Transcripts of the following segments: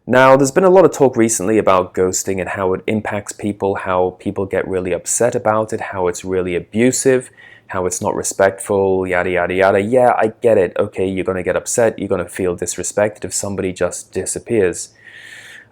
Now, there's been a lot of talk recently about ghosting and how it impacts people, how people get really upset about it, how it's really abusive, how it's not respectful, yada, yada, yada. Yeah, I get it. Okay, you're going to get upset. You're going to feel disrespected if somebody just disappears.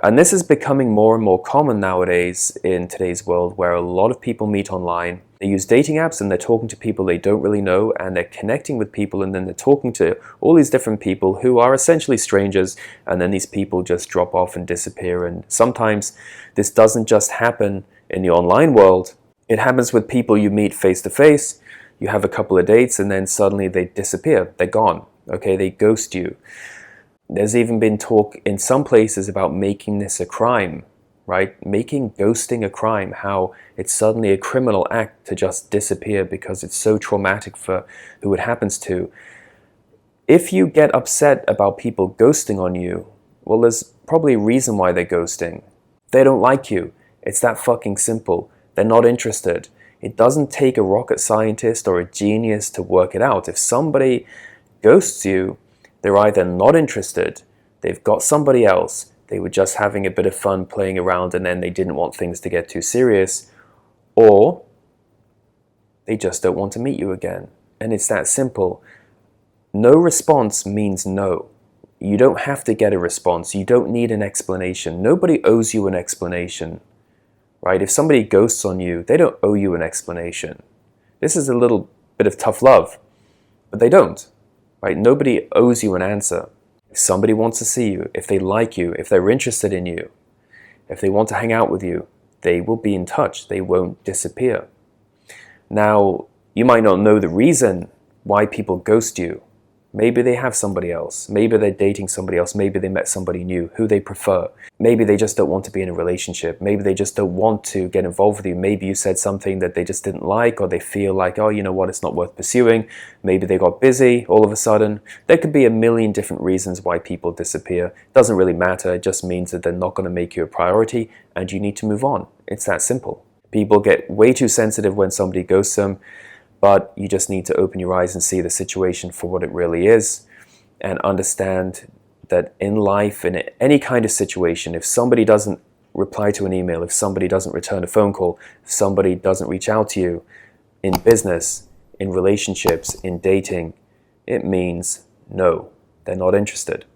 And this is becoming more and more common nowadays in today's world, where a lot of people meet online. They use dating apps and they're talking to people they don't really know, and they're connecting with people, and then they're talking to all these different people who are essentially strangers, and then these people just drop off and disappear. And sometimes this doesn't just happen in the online world. It happens with people you meet face to face. You have a couple of dates and then suddenly they disappear. They're gone. Okay, they ghost you. There's even been talk in some places about making this a crime, right? Making ghosting a crime, how it's suddenly a criminal act to just disappear because it's so traumatic for who it happens to. If you get upset about people ghosting on you, well, there's probably a reason why they're ghosting. They don't like you. It's that fucking simple. They're not interested. It doesn't take a rocket scientist or a genius to work it out. If somebody ghosts you, they're either not interested, they've got somebody else, they were just having a bit of fun playing around and then they didn't want things to get too serious, or they just don't want to meet you again. And it's that simple. No response means no. You don't have to get a response. You don't need an explanation. Nobody owes you an explanation, right? If somebody ghosts on you, they don't owe you an explanation. This is a little bit of tough love, but they don't. Right? Nobody owes you an answer. If somebody wants to see you, if they like you, if they're interested in you, if they want to hang out with you, they will be in touch. They won't disappear. Now, you might not know the reason why people ghost you. Maybe they have somebody else. Maybe they're dating somebody else. Maybe they met somebody new who they prefer. Maybe they just don't want to be in a relationship. Maybe they just don't want to get involved with you. Maybe you said something that they just didn't like, or they feel like, oh, you know what, it's not worth pursuing. Maybe they got busy all of a sudden. There could be a million different reasons why people disappear. It doesn't really matter. It just means that they're not going to make you a priority and you need to move on. It's that simple. People get way too sensitive when somebody ghosts them. But you just need to open your eyes and see the situation for what it really is, and understand that in life, in any kind of situation, if somebody doesn't reply to an email, if somebody doesn't return a phone call, if somebody doesn't reach out to you in business, in relationships, in dating, it means no, they're not interested.